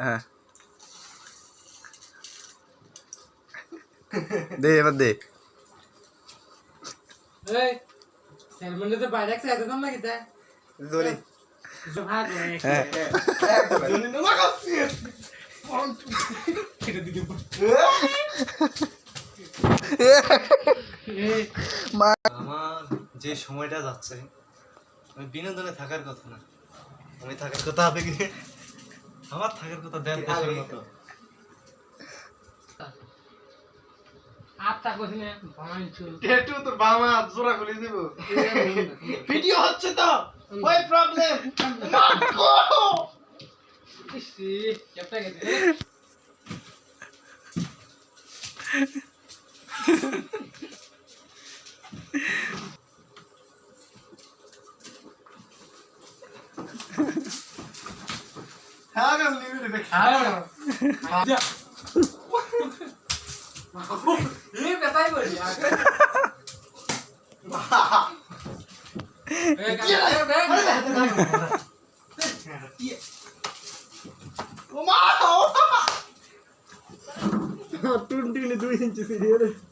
হ্যাঁ দে এবার দে এই সেলমনে তো বাইরে আছে এত দাম লাগে তা দড়ি ভাগ হ্যাঁ জনি না লাগাচ্ছি এটা দিদি আমার যে সময়টা যাচ্ছে আমি বিনোদনে থাকার কথা না, আমি থাকার কথা আবেগে, আমার থাকার কথা দেন দেশের মতো। আপটা কইনে ভাঙছু টেটু তোর বাবা জোড়া খুলে দিব। ভিডিও হচ্ছে তো, ওই প্রবলেম না করো। ইসি কেপটা গেছে হ্যাঁ গাল নিবি রে আরে এই বেটাই বলি টুনটুনি 2 ইঞ্চি সিরিয়াস